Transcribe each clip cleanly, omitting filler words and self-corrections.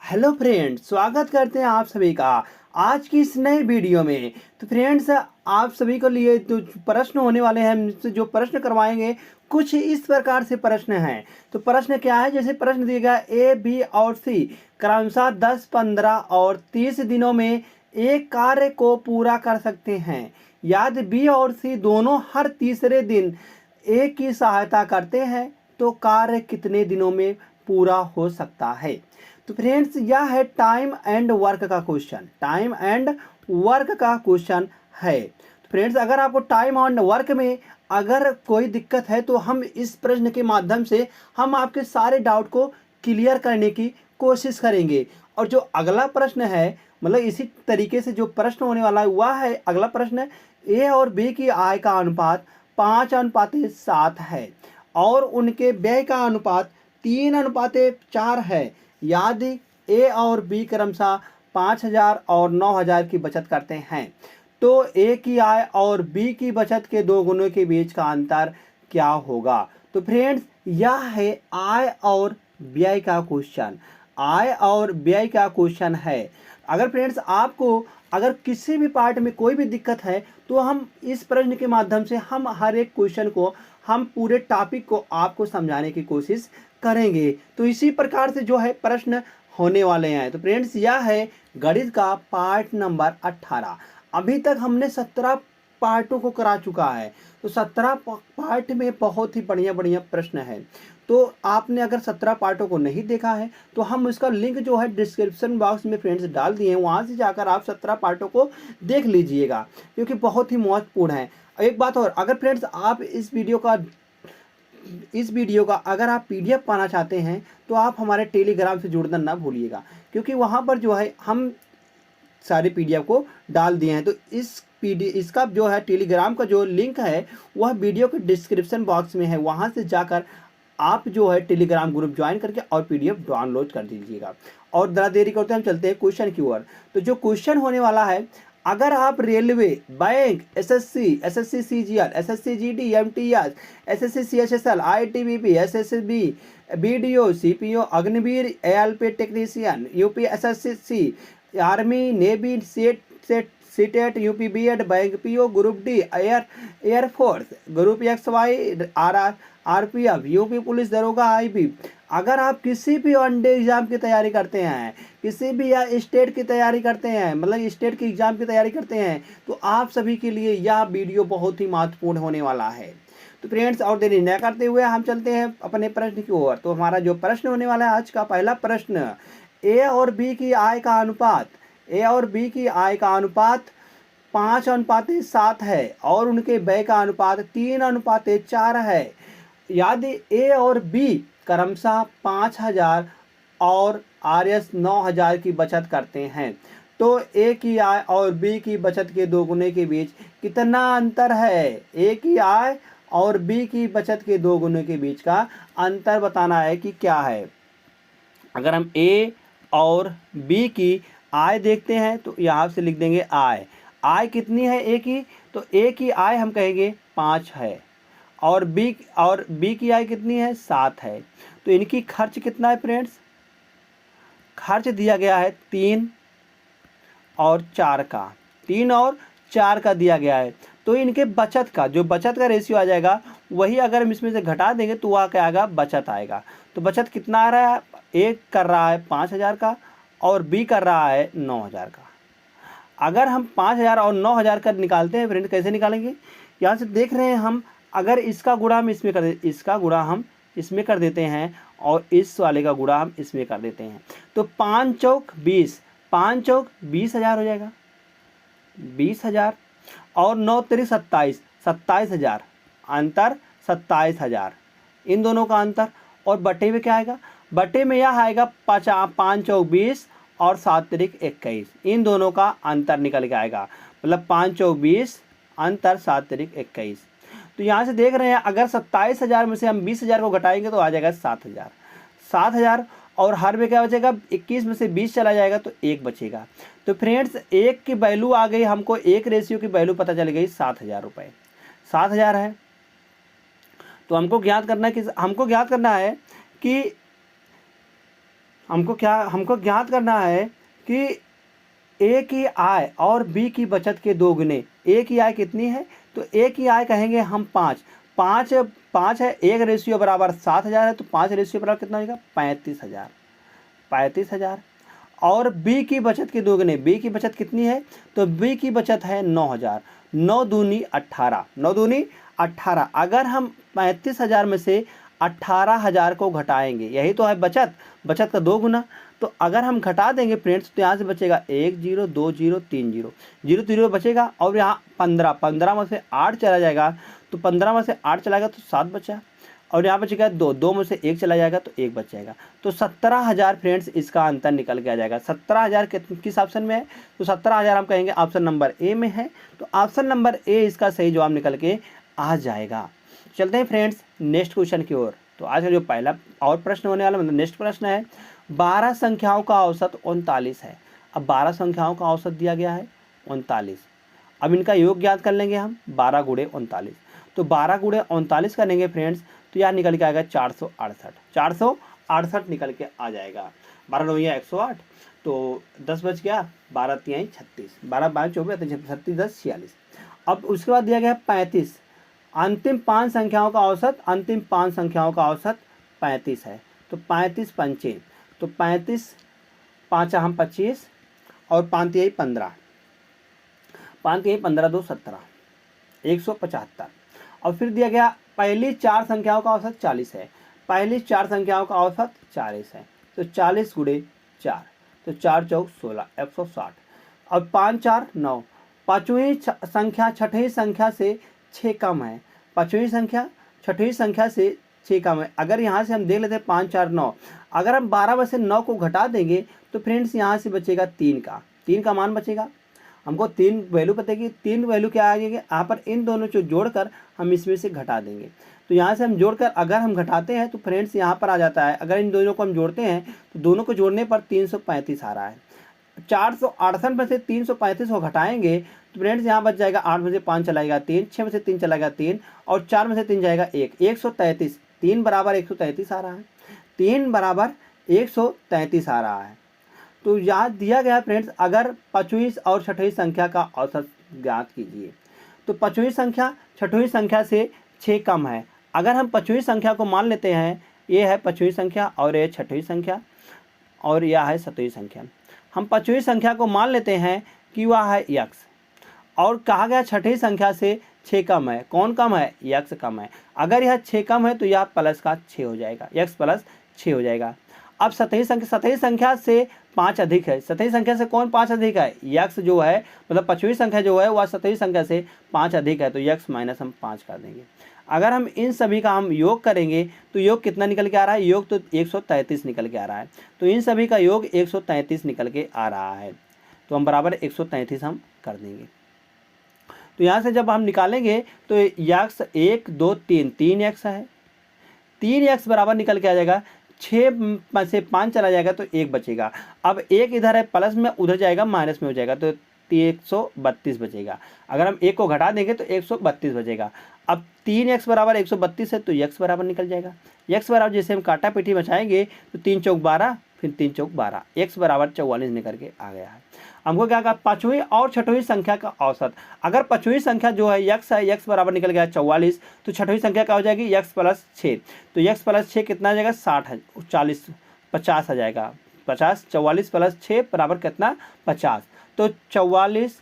Hello friends, स्वागत करते हैं आप सभी का आज की इस नए वीडियो में। तो फ्रेंड्स, आप सभी को लिए तो प्रश्न होने वाले हैं। हमसे जो प्रश्न करवाएंगे कुछ इस प्रकार से प्रश्न हैं। तो प्रश्न क्या है, जैसे प्रश्न दिया गया ए, बी और सी क्रमशः 10, 15 और 30 दिनों में एक कार्य को पूरा कर सकते हैं। यदि बी और सी दोनों हर तीसरे दिन ए की सहायता करते हैं तो कार्य कितने दिनों में पूरा हो सकता है। तो फ्रेंड्स, यह है टाइम एंड वर्क का क्वेश्चन। टाइम एंड वर्क का क्वेश्चन है। तो फ्रेंड्स, अगर आपको टाइम एंड वर्क में अगर कोई दिक्कत है तो हम इस प्रश्न के माध्यम से हम आपके सारे डाउट को क्लियर करने की कोशिश करेंगे। और जो अगला प्रश्न है, मतलब इसी तरीके से जो प्रश्न होने वाला है वह है अगला प्रश्न, ए और बी की आय का अनुपात 5:7 है और उनके व्यय का अनुपात 3:4 है। यदि ए और बी क्रमशः 5,000 और 9,000 की बचत करते हैं तो ए की आय और बी की बचत के दो गुणों के बीच का अंतर क्या होगा। तो फ्रेंड्स, यह है आय और व्यय का क्वेश्चन। आय और व्यय का क्वेश्चन है। अगर फ्रेंड्स आपको अगर किसी भी पार्ट में कोई भी दिक्कत है तो हम इस प्रश्न के माध्यम से हम हर एक क्वेश्चन को हम पूरे टॉपिक को आपको समझाने की कोशिश करेंगे। तो इसी प्रकार से जो है प्रश्न होने वाले हैं। तो फ्रेंड्स, यह है गणित का पार्ट नंबर 18। अभी तक हमने 17 पार्टों को करा चुका है। तो 17 पार्ट में बहुत ही बढ़िया बढ़िया प्रश्न है। तो आपने अगर 17 पार्टों को नहीं देखा है तो हम उसका लिंक जो है डिस्क्रिप्शन बॉक्स में फ्रेंड्स डाल दिए हैं, वहाँ से जाकर आप 17 पार्टों को देख लीजिएगा, क्योंकि बहुत ही महत्वपूर्ण है। एक बात और, अगर फ्रेंड्स आप इस वीडियो का अगर आप पीडीएफ पाना चाहते हैं तो आप हमारे टेलीग्राम से जुड़ना ना भूलिएगा, क्योंकि वहाँ पर जो है हम सारे पीडीएफ को डाल दिए हैं। तो इसका जो है टेलीग्राम का जो लिंक है वह वीडियो के डिस्क्रिप्शन बॉक्स में है, वहाँ से जाकर आप जो है टेलीग्राम ग्रुप ज्वाइन करके और पीडीएफ डाउनलोड कर दीजिएगा। और ज़्यादा देरी करते हैं, हम चलते हैं क्वेश्चन की ओर। तो जो क्वेश्चन होने वाला है, अगर आप railway, bank, SSC CGL, SSC GD, MTS, SSC CHSL, ITBP, SSB, BDO, CPO, Agniveer, ALP technician, UP SSC, army, navy, CTET, UP BEd, bank PO, group D, air force, group X Y, RPF, UP police दरोगा, IB, अगर आप किसी भी one day exam की तैयारी करते हैं, किसी भी या स्टेट की तैयारी करते हैं, मतलब स्टेट की एग्जाम की तैयारी करते हैं, तो आप सभी के लिए यह वीडियो बहुत ही महत्वपूर्ण होने वाला है। तो फ्रेंड्स, और देरी न करते हुए हम चलते हैं अपने प्रश्न की ओर। तो हमारा जो प्रश्न होने वाला है आज का पहला प्रश्न, ए और बी की आय का अनुपात, ए और बी की आय का अनुपात 5:7 है और उनके व्यय का अनुपात 3:4 है। यदि ए और बी क्रमशः 5,000 और आरएस 9,000 की बचत करते हैं तो ए की आय और बी की बचत के दोगुने के बीच कितना अंतर है। ए की आय और बी की बचत के दोगुने के बीच का अंतर बताना है कि क्या है। अगर हम ए और बी की आय देखते हैं तो यहाँ से लिख देंगे आय। आय कितनी है ए की, तो ए की आय हम कहेंगे 5 है और बी की आय कितनी है, 7 है। तो इनकी खर्च कितना है फ्रेंड्स, खर्च दिया गया है 3 और 4 का, 3 और 4 का दिया गया है। तो इनके बचत का जो बचत का रेशियो आ जाएगा वही अगर हम इसमें से घटा देंगे तो वह क्या आएगा, बचत आएगा। तो बचत कितना आ रहा है, ए कर रहा है 5,000 का और बी कर रहा है 9,000 का। अगर हम 5,000 और 9,000 का निकालते हैं फ्रेंड, कैसे निकालेंगे, यहाँ से देख रहे हैं हम, अगर इसका गुणा हम इसमें कर देते, इसका गुणा हम इसमें कर देते हैं और इस वाले का गुणा हम इसमें कर देते हैं तो 5 चौक 20, 5 चौक 20,000 हो जाएगा, 20,000 और 9 तिरी 27, 27,000, अंतर 27,000, इन दोनों का अंतर। और बटे में क्या आएगा, बटे में यह आएगा 5 चौक 20 और 7 तिरिक 21, इन दोनों का अंतर निकल के आएगा, मतलब 5 चौक 20 अंतर 7 तिरिक 21। तो यहाँ से देख रहे हैं अगर 27,000 में से हम 20,000 को घटाएंगे तो आ जाएगा 7,000, 7,000 और हर में क्या बचेगा, 21 में से 20 चला जाएगा तो 1 बचेगा। तो फ्रेंड्स, एक की वैल्यू आ गई, हमको एक रेशियो की वैल्यू पता चल गई 7,000 रुपये, 7,000 है। तो हमको ज्ञात करना है कि हमको ज्ञात करना है कि ए की आय और बी की बचत के दो गुने। ए की आय कितनी है, तो ए की आय कहेंगे हम 5 है, 1 रेशियो बराबर 7,000 है, तो 5 रेशियो बराबर कितना हो जाएगा 35,000। और बी की बचत के दो गुने, बी की बचत कितनी है, तो बी की बचत है 9,000, 9 दूनी 18, 9 दूनी 18। अगर हम 35,000 में से 18,000 को घटाएंगे, यही तो है बचत का 2 गुना। तो अगर हम घटा देंगे फ्रेंड्स तो यहाँ से बचेगा 1 0 2 0 3 0, 0 0 बचेगा, और यहाँ 15 में से 8 चला जाएगा, तो 15 में से 8 चला गया तो 7 बचा, और यहाँ बचेगा 2 में से 1 चला जाएगा तो 1 बच जाएगा। तो 17,000 फ्रेंड्स इसका आंसर निकल के आ जाएगा। 17,000 किस ऑप्शन में है, तो 17,000 हम कहेंगे ऑप्शन नंबर ए में है। तो ऑप्शन नंबर ए इसका सही जवाब निकल के आ जाएगा। चलते हैं फ्रेंड्स नेक्स्ट क्वेश्चन की ओर। तो आज का जो पहला और प्रश्न होने वाला, मतलब नेक्स्ट प्रश्न है, 12 संख्याओं का औसत 39 है। अब 12 संख्याओं का औसत दिया गया है 39। अब इनका योग ज्ञात कर लेंगे हम, 12 गुणे 39। तो 12 गुणे 39 करेंगे फ्रेंड्स, तो यहाँ निकल के आएगा 468 निकल के आ जाएगा। 12 9 108, तो 10 बच गया, 12 3 36, 12 12 24 36 10 46। अब उसके बाद दिया गया 35, अंतिम 5 संख्याओं का औसत 35 है। तो 35 पंचे, तो 35 5 हम 25 और 5 यही 15, 5 यही 15 2 17, 175। और फिर दिया गया पहली 4 संख्याओं का औसत 40 है। पहली 4 संख्याओं का औसत 40 है, तो 40 गुणे 4, तो 4 चौक 16, 160। और 5 4 9, पाँचवीं संख्या छठवीं संख्या से 6 कम है। पाँचवीं संख्या छठवीं संख्या से 6 कम है। अगर यहाँ से हम देख लेते हैं 5 4 9, अगर हम 12 में से 9 को घटा देंगे तो फ्रेंड्स यहाँ से बचेगा 3 का मान बचेगा। हमको 3 वैल्यू पता है कि 3 वैल्यू क्या आ जाएगी, यहाँ पर इन दोनों को जोड़कर हम इसमें से घटा देंगे। तो यहाँ से हम जोड़कर अगर हम घटाते हैं तो फ्रेंड्स यहाँ पर आ जाता है, अगर इन दोनों को हम जोड़ते हैं तो दोनों को जोड़ने पर 335 आ रहा है। 468 में से 335 को घटाएंगे तो फ्रेंड्स यहाँ बच जाएगा, 8 में से 5 चलाएगा 3, 6 में से 3 चलाएगा 3, और 4 में से 3 जाएगा 1, 133। 3 बराबर 133 आ रहा है, 3 बराबर 133 आ रहा है। तो यहाँ दिया गया फ्रेंड्स, अगर 5वीं और 6वीं संख्या का औसत ज्ञात कीजिए। तो 5वीं संख्या 6वीं संख्या से 6 कम है। अगर हम 5वीं संख्या को मान लेते हैं, ये है 5वीं संख्या और ये 6वीं संख्या और यह है 7वीं संख्या। हम 5वीं संख्या को मान लेते हैं कि वह है x, और कहा गया 6वीं संख्या से 6 कम है। कौन कम है, x कम है। अगर यह 6 कम है तो यह प्लस का 6 हो जाएगा, x प्लस 6 हो जाएगा। अब 7वीं संख्या से 5 अधिक है। 7वीं संख्या से कौन 5 अधिक है, x जो है, मतलब 5वीं संख्या जो है वह 7वीं संख्या से 5 अधिक है, तो x माइनस हम 5 कर देंगे। अगर हम इन सभी का हम योग करेंगे तो योग कितना निकल के आ रहा है, योग तो 133 निकल के आ रहा है। तो इन सभी का योग 133 निकल के आ रहा है, तो हम बराबर 133 हम कर देंगे। तो यहाँ से जब हम निकालेंगे तो x 1 2 3 3x है, 3x बराबर निकल के आ जाएगा, 6 में से 5 चला जाएगा तो 1 बचेगा। अब 1 इधर है प्लस में, उधर जाएगा माइनस में हो जाएगा, तो 132 बचेगा। अगर हम 1 को घटा देंगे तो 132 बचेगा। अब 3x बराबर 132 है, तो x बराबर निकल जाएगा। x बराबर जैसे हम काटा पीठी बचाएंगे तो 3 चौक 12, फिर 3 चौक 12, x बराबर 44 निकल के आ गया है। हमको क्या कहा, 5वीं और 6वीं संख्या का औसत। अगर 5वीं संख्या जो है x है, x बराबर निकल गया 44, तो 6वीं संख्या क्या हो जाएगी, x प्लस 6। तो x प्लस 6 कितना आ जाएगा, 60 है, 40 50 आ जाएगा, 50। 44 प्लस 6 बराबर कितना, 50। तो 44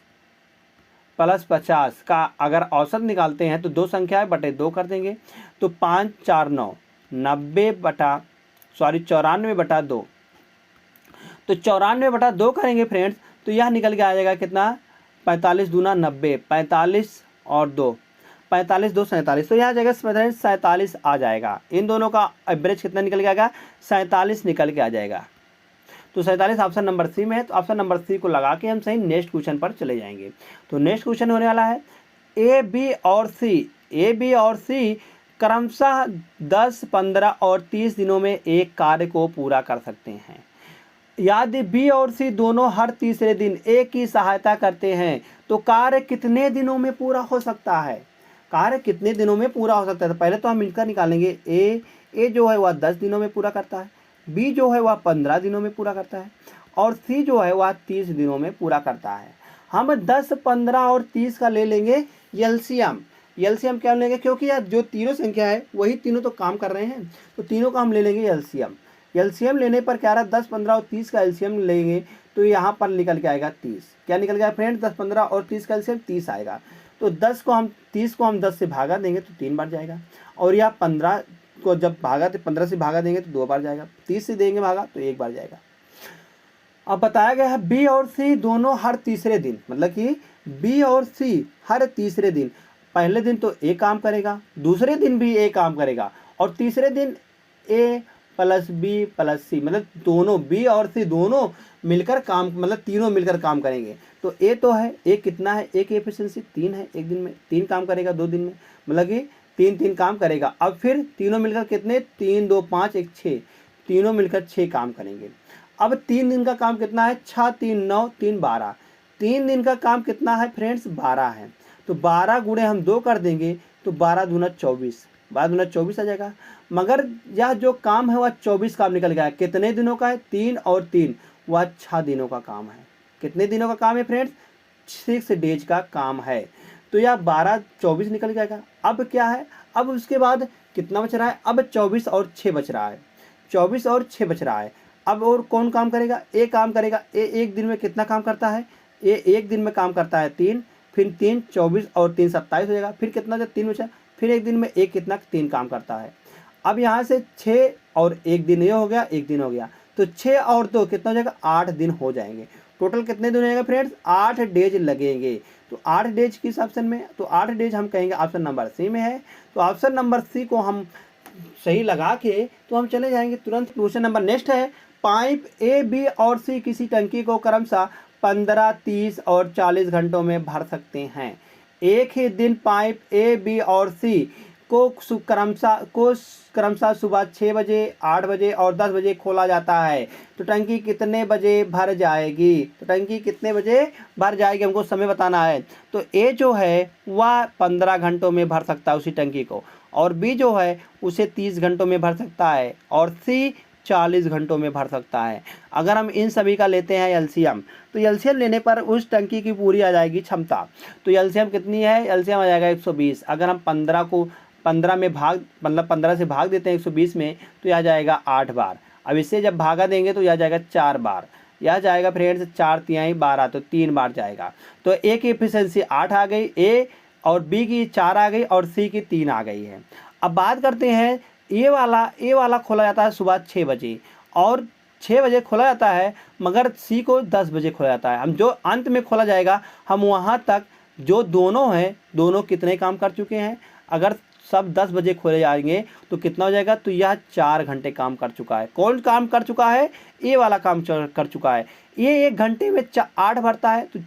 प्लस 50 का अगर औसत निकालते हैं तो 2 संख्या बटे 2 कर देंगे, तो 5 4 9 94 बटा 2। तो 94 बटा 2 करेंगे फ्रेंड्स, तो यह निकल के आ जाएगा कितना, 45 दूना 90, 45 और 2, 45 2 47। तो यहाँ जाएगा 47 आ जाएगा। इन दोनों का एवरेज कितना निकल के आएगा, 47 निकल के आ जाएगा। तो 47 ऑप्शन नंबर सी में है। तो ऑप्शन नंबर सी को लगा के हम सही नेक्स्ट क्वेश्चन पर चले जाएंगे। तो नेक्स्ट क्वेश्चन होने वाला है, ए बी और सी क्रमशः 10 15 और 30 दिनों में एक कार्य को पूरा कर सकते हैं। यदि बी और सी दोनों हर तीसरे दिन ए की सहायता करते हैं तो कार्य कितने दिनों में पूरा हो सकता है। कार्य कितने दिनों में पूरा हो सकता है, तो पहले तो हम इनका निकालेंगे। ए जो है वह 10 दिनों में पूरा करता है, बी जो है वह 15 दिनों में पूरा करता है और सी जो है वह 30 दिनों में पूरा करता है। हम 10, 15 और 30 का ले लेंगे एलसीएम। एलसीएम क्या लेंगे, क्योंकि यार जो तीनों संख्या है वही तीनों तो काम कर रहे हैं, तो तीनों का हम ले लेंगे एलसीएम। एलसीएम लेने पर क्या रहा, 10, 15 और 30 का एलसीएम लेंगे तो यहाँ पर निकल के आएगा 30। क्या निकल गया फ्रेंड, 10, 15 और 30 का एलसीएम 30 आएगा। तो 30 को हम 10 से भागा देंगे तो 3 बार जाएगा, और यह 15 को जब भागा तो 15 से भागा देंगे तो 2 बार जाएगा, 30 से देंगे भागा तो 1 बार जाएगा। अब बताया गया है बी और सी दोनों हर तीसरे दिन, मतलब कि बी और सी हर तीसरे दिन, पहले दिन तो ए काम करेगा, दूसरे दिन भी ए काम करेगा, और तीसरे दिन ए प्लस बी प्लस सी, मतलब दोनों बी और सी दोनों मिलकर काम, मतलब तीनों मिलकर काम करेंगे। तो ए तो है, ए कितना है, ए की एफिशिएंसी 3 है, एक दिन में 3 काम करेगा, 2 दिन में, मतलब कि 3 काम करेगा। अब फिर तीनों मिलकर कितने, 3, 2, 5, 1, 6, तीनों मिलकर 6 काम करेंगे। अब 3 दिन का काम कितना है, 6, 3, 9, 3, 12, 3 दिन का काम कितना है फ्रेंड्स, 12 है। तो 12 गुणे हम 2 कर देंगे तो 12 दूना 24, 12 दूना 24 आ जाएगा। मगर यह जो काम है वह 24 काम निकल गया है, कितने दिनों का है, 3 और 3, वह 6 दिनों का काम है। कितने दिनों का काम है फ्रेंड्स, 6 डेज का काम है। तो यह 12, 24 निकल जाएगा। अब क्या है, अब उसके बाद कितना बच रहा है, अब 24 और 6 बच रहा है, 24 और 6 बच रहा है। अब और कौन काम करेगा, ए काम करेगा। ए एक दिन में कितना काम करता है, ए एक दिन में काम करता है 3, फिर 3, 24 और 3, 27 हो जाएगा। फिर कितना जब 3 बचा, फिर एक दिन में ए कितना 3 काम करता है। अब यहाँ से 6 और 1 दिन ये हो गया, 1 दिन हो गया, तो 6 और 2 कितना हो जाएगा, 8 दिन हो जाएंगे। टोटल कितने दिन हो जाएगा फ्रेंड्स, 8 डेज लगेंगे। तो 8 डेज किस ऑप्शन में, तो 8 डेज हम कहेंगे ऑप्शन नंबर सी में है। तो ऑप्शन नंबर सी को हम सही लगा के तो हम चले जाएंगे तुरंत। क्वेश्चन नंबर नेक्स्ट है, पाइप ए, बी और सी किसी टंकी को क्रमशः 15, 30 और 40 घंटों में भर सकते हैं। एक ही दिन पाइप ए, बी और सी को क्रमशः सुबह 6 बजे, 8 बजे और 10 बजे खोला जाता है, तो टंकी कितने बजे भर जाएगी, तो टंकी कितने बजे भर जाएगी हमको समय बताना है। तो ए जो है वह 15 घंटों में भर सकता है उसी टंकी को, और बी जो है उसे 30 घंटों में भर सकता है, और सी 40 घंटों में भर सकता है। अगर हम इन सभी का लेते हैं एलसीएम, तो एलसीएम लेने पर उस टंकी की पूरी आ जाएगी क्षमता। तो एलसीएम कितनी है, एलसीएम आ जाएगा 120। अगर हम 15 को 15 में भाग, मतलब 15 से भाग देते हैं 120 में, तो यह आ जाएगा 8 बार। अब इससे जब भागा देंगे तो यह जाएगा 4 बार, यह जाएगा फ्रेंड्स 4 तिहाई 12, तो 3 बार जाएगा। तो ए की एफिशिएंसी 8 आ गई, ए और बी की 4 आ गई, और सी की 3 आ गई है। अब बात करते हैं ए वाला खोला जाता है सुबह 6 बजे, और 6 बजे खोला जाता है, मगर सी को 10 बजे खोला जाता है। हम जो अंत में खोला जाएगा, हम वहाँ तक जो दोनों हैं, दोनों कितने काम कर चुके हैं। अगर सब 10 बजे खोले जाएंगे तो कितना हो जाएगा, तो यह 4 घंटे काम कर चुका है। कौन काम कर चुका है, ए वाला काम कर चुका है। ये 1 घंटे में 8 भरता है, तो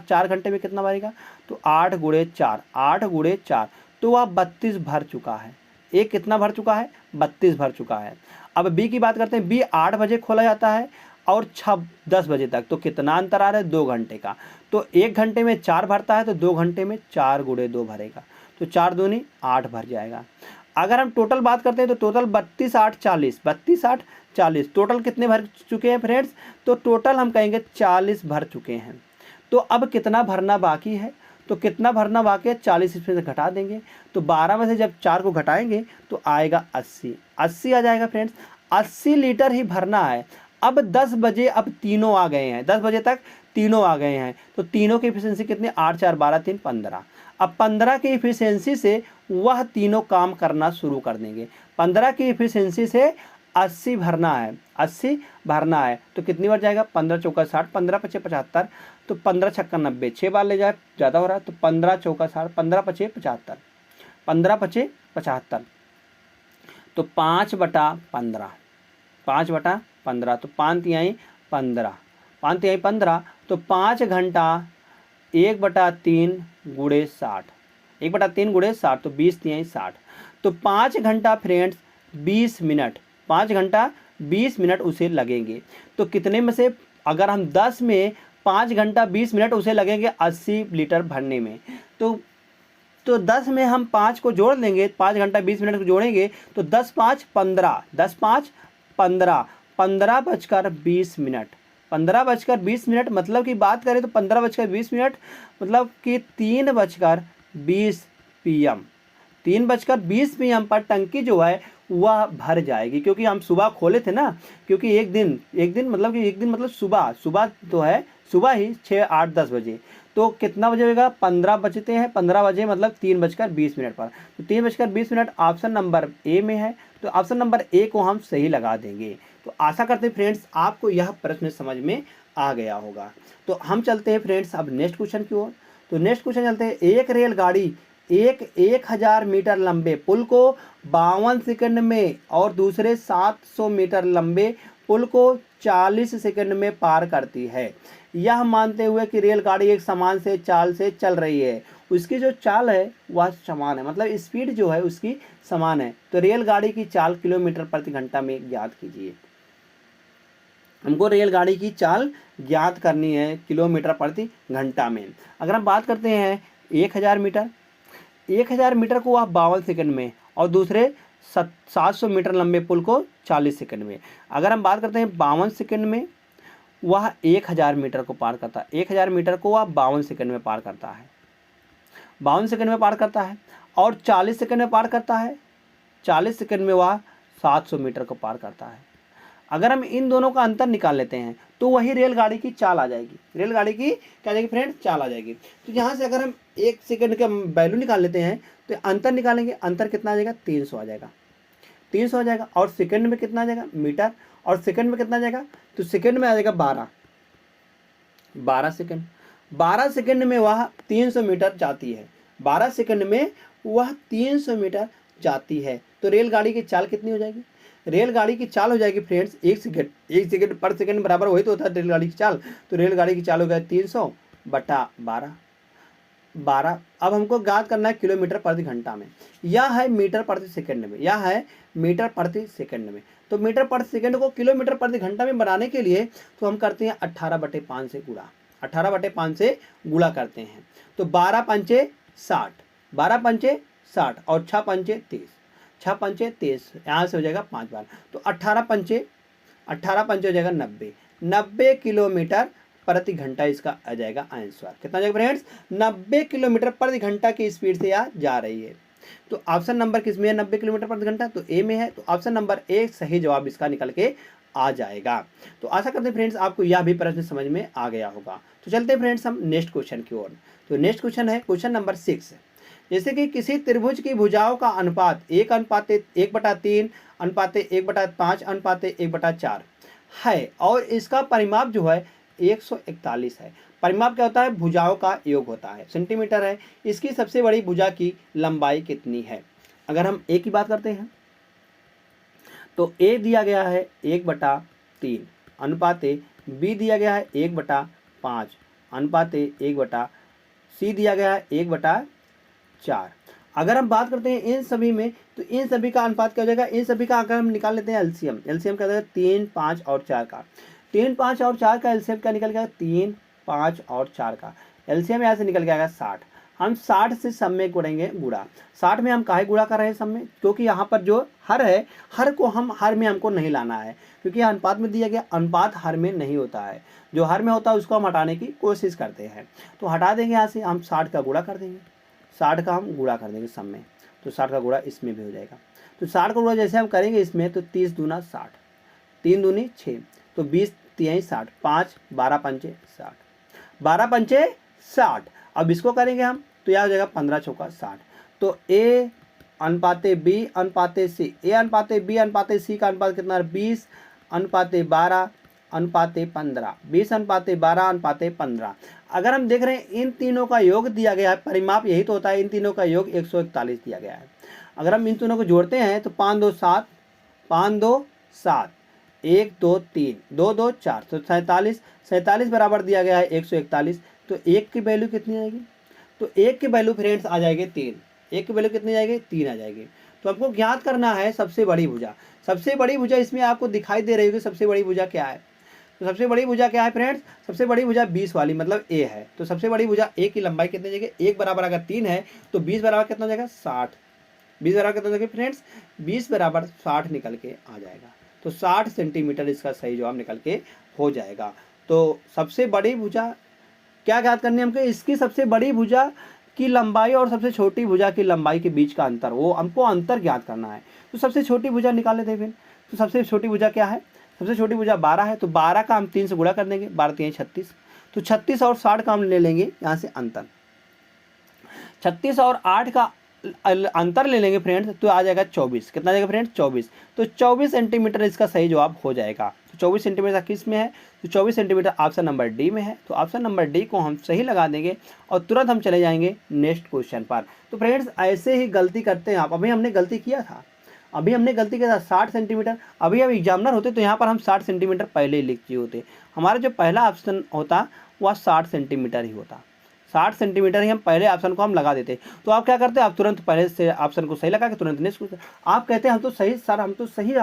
4 घंटे में कितना भरेगा, तो 8 गुणे 4, तो वह 32 भर चुका है। ए कितना भर चुका है, 32 भर चुका है। अब बी की बात करते हैं, बी 8 बजे खोला जाता है और 10 बजे तक, तो कितना अंतर आ रहा है, 2 घंटे का। तो 1 घंटे में 4 भरता है, तो 2 घंटे में 4 गुणे 2 भरेगा, तो 4 दूनी 8 भर जाएगा। अगर हम टोटल बात करते हैं तो टोटल 32, 8, 40, 32, 8, 40, टोटल कितने भर चुके हैं फ्रेंड्स, तो टोटल हम कहेंगे 40 भर चुके हैं। तो अब कितना भरना बाकी है, तो कितना भरना बाकी है, 40 इसमें से घटा देंगे, तो 12 में से जब 4 को घटाएंगे तो आएगा 80 आ जाएगा फ्रेंड्स। 80 लीटर ही भरना है। अब 10 बजे अब तीनों आ गए हैं, 10 बजे तक तीनों आ गए हैं, तो तीनों की एफिशिएंसी कितनी, 8, 4, 12, 3, 15। अब 15 की एफिशिएंसी से वह तीनों काम करना शुरू कर देंगे। 15 की एफिशिएंसी से 80 भरना है, 80 भरना है, तो कितनी बार जाएगा, 15 चौका 60, 15 पचे 75, तो 15 छक्का 90, 6 बार ले जाए ज़्यादा हो रहा है, तो 15 चौका 60, 15 पचे 75, 15 पचे 75, तो 5/15, 5/15, तो 5 तिहाई 15, 5 तिहाई 15, तो 5 घंटा 1/3 गुणे 60, 1/3 गुणे 60, तो 20 तिहाई 60, तो 5 घंटा फ्रेंड्स 20 मिनट, 5 घंटा 20 मिनट उसे लगेंगे। तो कितने में से, अगर हम 10 में 5 घंटा 20 मिनट उसे लगेंगे 80 लीटर भरने में, तो 10 में हम 5 को जोड़ देंगे, 5 घंटा 20 मिनट को जोड़ेंगे, तो 10, 5, 15, 10, 5, 15, 15:20। 15:20 मतलब कि बात करें तो 15:20 मतलब कि 3:20 PM। 3:20 PM पर टंकी जो है वह भर जाएगी, क्योंकि हम सुबह खोले थे ना। क्योंकि एक दिन मतलब सुबह सुबह तो है, सुबह ही 6, 8, 10 बजे। तो कितना बजे होगा? 15 बजते हैं, 15 बजे मतलब 3:20 पर। तो 3:20 ऑप्शन नंबर ए में है, तो ऑप्शन नंबर ए को हम सही लगा देंगे। तो आशा करते हैं फ्रेंड्स आपको यह प्रश्न समझ में आ गया होगा। तो हम चलते हैं फ्रेंड्स अब नेक्स्ट क्वेश्चन की ओर। तो नेक्स्ट क्वेश्चन चलते हैं। एक रेलगाड़ी 1000 मीटर लंबे पुल को 52 सेकंड में और दूसरे 700 मीटर लंबे पुल को 40 सेकंड में पार करती है। यह मानते हुए कि रेलगाड़ी एक समान से चाल से चल रही है। उसकी जो चाल है वह समान है, मतलब स्पीड जो है उसकी समान है। तो रेलगाड़ी की चाल किलोमीटर प्रति घंटा में ज्ञात कीजिए। हमको रेलगाड़ी की चाल ज्ञात करनी है किलोमीटर प्रति घंटा में। अगर हम बात करते हैं 1000 मीटर, 1000 मीटर को आप 52 सेकंड में और दूसरे 700 मीटर लंबे पुल को 40 सेकंड में। अगर हम बात करते हैं 52 सेकंड में, वह 1000 मीटर को पार करता है। 1000 मीटर को वह 52 सेकंड में पार करता है, 52 सेकंड में पार करता है। और 40 सेकंड में पार करता है, 40 सेकंड में वह 700 मीटर को पार करता है। अगर हम इन दोनों का अंतर निकाल लेते हैं तो वही रेलगाड़ी की चाल आ जाएगी। रेलगाड़ी की क्या आ जाएगी फ्रेंड्स? चाल आ जाएगी। तो यहाँ से अगर हम 1 सेकंड का वैल्यू निकाल लेते हैं तो अंतर निकालेंगे। अंतर कितना आ जाएगा? 300 आ जाएगा, 300 आ जाएगा। और सेकंड में कितना आ जाएगा? मीटर। और सेकंड में कितना आ जाएगा? तो सेकंड में आ जाएगा 12 सेकंड। 12 सेकंड में वह 300 मीटर जाती है। 12 सेकंड में वह 300 मीटर जाती है। तो रेलगाड़ी की चाल कितनी हो जाएगी? रेलगाड़ी की चाल हो जाएगी फ्रेंड्स 1 सेकंड। 1 सेकंड पर सेकंड बराबर वही तो होता है रेलगाड़ी की चाल। तो रेलगाड़ी की चाल हो गया 300/12। अब हमको ज्ञात करना है किलोमीटर प्रति घंटा में। यह है मीटर प्रति सेकंड में, यह है मीटर प्रति सेकंड में। तो मीटर प्रति सेकंड को किलोमीटर प्रति घंटा में बनाने के लिए तो हम करते हैं 18/5 से गुणा। 18/5 से गुणा करते हैं। तो 12 पंचे 60, 12 पंचे 60 और 6 पंचे 30, 6 पंचे 30, यहाँ से हो जाएगा 5 बार। तो 18 पंचे हो जाएगा 90 किलोमीटर प्रति घंटा इसका आ जाएगा आंसर। कितना जाएगा फ्रेंड्स? 90 किलोमीटर प्रति घंटा की स्पीड से यह जा रही है। तो ऑप्शन नंबर किस में है? 90 किलोमीटर प्रति घंटा, तो ए में है। तो ऑप्शन नंबर ए सही जवाब इसका निकल के आ जाएगा। तो आशा करते हैं फ्रेंड्स आपको यह भी प्रश्न समझ में आ गया होगा। तो चलते हैं फ्रेंड्स हम नेक्स्ट क्वेश्चन की ओर। तो नेक्स्ट क्वेश्चन है क्वेश्चन नंबर 6। जैसे कि किसी त्रिभुज की भुजाओं का अनुपात 1:1/3 1:1/5 1:1/4 है और इसका परिमाप जो है 141 है। परिमाप क्या होता है? भुजाओं का योग होता है, सेंटीमीटर है। इसकी सबसे बड़ी भुजा की लंबाई कितनी है? अगर हम ए की बात करते हैं तो ए दिया गया है 1/3 अनुपाते बी दिया गया है 1/5 अनुपाते 1/सी दिया गया है 1/4। अगर हम बात करते हैं इन सभी में तो इन सभी का अनुपात क्या हो जाएगा? इन सभी का अगर हम निकाल लेते हैं एलसीएम, एलसीएम क्या हो जाएगा? 3, 5 और 4 का। 3, 5 और 4 का एलसीएम क्या निकल गया? 3, 5 और 4 का एलसीएम यहाँ से निकल गया 60। हम 60 से सब में करेंगे गुणा। 60 में हम काहे गुणा कर रहे हैं सब में? क्योंकि यहाँ पर जो हर है, हर को हम हर में हमको नहीं लाना है, क्योंकि अनुपात में दिया गया। अनुपात हर में नहीं होता है, जो हर में होता है उसको हम हटाने की कोशिश करते हैं। तो हटा देंगे यहाँ से, हम 60 का गुणा कर देंगे, 60 का हम गुणा कर देंगे सब में। तो 60 का गुणा इसमें भी हो जाएगा। तो 60 का गुणा जैसे हम करेंगे इसमें तो 30 दूना 60, 3 दूनी 6, तो 20 तिहाई 60, 5 12 पंचे 60, 12 पंचे 60। अब इसको करेंगे हम तो यह हो जाएगा 15 चौका 60। तो ए अनुपाते बी अनुपाते सी, ए अनुपाते बी अनुपाते सी का अनुपात कितना है? 20 अनुपाते 12 अनुपाते 15, 20 अनुपाते 12 अनुपाते 15। अगर हम देख रहे हैं इन तीनों का योग दिया गया है, परिमाप यही तो होता है, इन तीनों का योग 141 दिया गया है। अगर हम इन तीनों को जोड़ते हैं तो 5 2 7, 5 2 7, 1 2 3, 2 2 4, तो 47, 47 बराबर दिया गया है 141। तो 1 की वैल्यू कितनी आएगी? तो 1 की वैल्यू फ्रेंड्स आ जाएगी 3। 1 की वैल्यू कितनी आएगी? 3 आ जाएगी। तो आपको ज्ञात करना है सबसे बड़ी भुजा। सबसे बड़ी भुजा इसमें आपको दिखाई दे रही होगी। सबसे बड़ी भुजा क्या है? तो सबसे बड़ी भुजा क्या है फ्रेंड्स? सबसे बड़ी भुजा 20 वाली, मतलब ए है। तो सबसे बड़ी भुजा ए की लंबाई कितनी जाएगी? 1 बराबर अगर 3 है तो 20 बराबर कितना हो जाएगा? 60। 20 बराबर कितना हो जाएगा फ्रेंड्स? 20 बराबर 60 निकल के आ जाएगा। तो 60 सेंटीमीटर इसका सही जवाब निकल के हो जाएगा। तो सबसे बड़ी भुजा क्या ज्ञात करनी है हमको, इसकी सबसे बड़ी भुजा की लंबाई और सबसे छोटी भुजा की लंबाई के बीच का अंतर, वो हमको अंतर ज्ञात करना है। तो सबसे छोटी भुजा निकाल लेते हैं फिर। तो सबसे छोटी भुजा क्या है, सबसे छोटी भुजा 12 है, तो 12 का हम 3 से गुणा कर देंगे, 12 3 36, तो 36 और 60 का हम ले लेंगे यहाँ से अंतर, 36 और 8 का अंतर ले लेंगे फ्रेंड्स, तो आ जाएगा 24। कितना आ जाएगा फ्रेंड्स 24। तो 24 सेंटीमीटर इसका सही जवाब हो जाएगा। तो 24 सेंटीमीटर किस में है, तो 24 सेंटीमीटर ऑप्शन नंबर डी में है। तो ऑप्शन नंबर डी को हम सही लगा देंगे और तुरंत हम चले जाएंगे नेक्स्ट क्वेश्चन पर। तो फ्रेंड्स ऐसे ही गलती करते हैं आप। अभी हमने गलती किया था, 60 सेंटीमीटर। अभी हम एग्जामिनर होते तो यहाँ पर हम 60 सेंटीमीटर पहले ही लिख दिए होते। हमारा जो पहला ऑप्शन होता वह 60 सेंटीमीटर ही होता, 60 सेंटीमीटर ही हम पहले ऑप्शन को हम लगा देते। तो आप क्या करते हैं, आप तुरंत पहले से ऑप्शन को सही लगा के तुरंत नेक्स्ट क्वेश्चन। आप कहते हैं हम तो सही सर, हम तो सही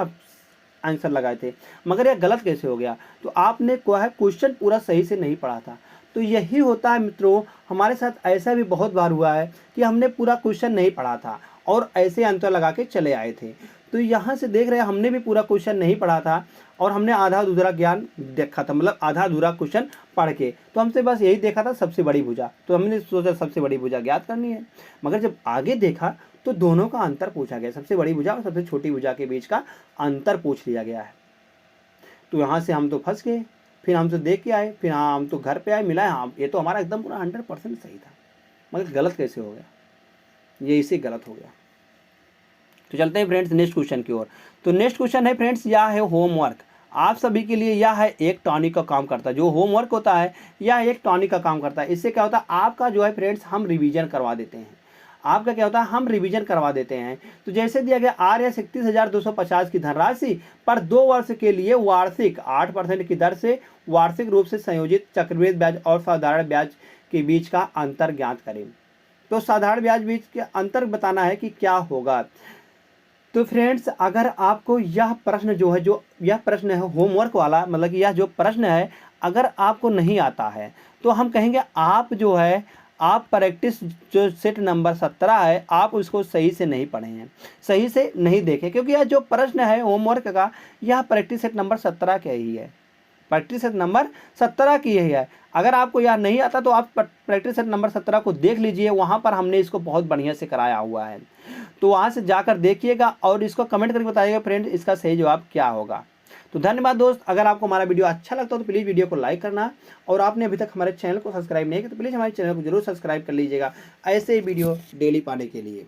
आंसर लगाए थे, मगर यह गलत कैसे हो गया। तो आपने क्या है, क्वेश्चन पूरा सही से नहीं पढ़ा था। तो यही होता है मित्रों, हमारे साथ ऐसा भी बहुत बार हुआ है कि हमने पूरा क्वेश्चन नहीं पढ़ा था और ऐसे आंसर लगा के चले आए थे। तो यहाँ से देख रहे हैं हमने भी पूरा क्वेश्चन नहीं पढ़ा था और हमने आधा अधूरा ज्ञान देखा था, मतलब आधा अधूरा क्वेश्चन पढ़ के। तो हमसे बस यही देखा था सबसे बड़ी भुजा, तो हमने सोचा सबसे बड़ी भुजा ज्ञात करनी है। मगर जब आगे देखा तो दोनों का अंतर पूछा गया, सबसे बड़ी भुजा और सबसे छोटी भुजा के बीच का अंतर पूछ लिया गया है। तो यहाँ से हम तो फंस गए। फिर हम तो देख के आए, फिर हाँ हम तो घर पे आए, मिला है हाँ ये तो हमारा एकदम पूरा 100% सही था, मगर गलत कैसे हो गया, ये इसे गलत हो गया। तो चलते हैं फ्रेंड्स नेक्स्ट क्वेश्चन की ओर। तो नेक्स्ट क्वेश्चन है फ्रेंड्स, यह है होमवर्क। आप सभी के लिए यह है एक टॉनिक का काम करता है। जो होमवर्क होता है यह एक टॉनिक का काम करता है। इससे क्या होता है, आपका जो है फ्रेंड्स हम रिवीजन करवा देते हैं। आपका क्या होता है, हम रिवीजन करवा देते हैं। तो जैसे दिया गया आर 31,250 की धनराशि पर 2 वर्ष के लिए वार्षिक 8% की दर से वार्षिक रूप से संयोजित चक्रवृद्धि ब्याज और साधारण ब्याज के बीच का अंतर ज्ञात करें। तो साधारण ब्याज बीच के अंतर बताना है कि क्या होगा। तो फ्रेंड्स अगर आपको यह प्रश्न जो है, जो यह प्रश्न है होमवर्क वाला, मतलब कि यह जो प्रश्न है अगर आपको नहीं आता है तो हम कहेंगे आप जो है आप प्रैक्टिस जो सेट नंबर 17 है आप उसको सही से नहीं पढ़े हैं, सही से नहीं देखे, क्योंकि यह जो प्रश्न है होमवर्क का यह प्रैक्टिस सेट नंबर 17 का ही है, प्रैक्टिस सेट नंबर 17 की यही है। अगर आपको यह नहीं आता तो आप प्रैक्टिस सेट नंबर 17 को देख लीजिए, वहाँ पर हमने इसको बहुत बढ़िया से कराया हुआ है। तो वहाँ से जाकर देखिएगा और इसको कमेंट करके बताइएगा फ्रेंड इसका सही जवाब क्या होगा। तो धन्यवाद दोस्त। अगर आपको हमारा वीडियो अच्छा लगता हो तो प्लीज़ वीडियो को लाइक करना, और आपने अभी तक हमारे चैनल को सब्सक्राइब नहीं किया तो प्लीज़ हमारे चैनल को जरूर सब्सक्राइब कर लीजिएगा ऐसे ही वीडियो डेली पाने के लिए।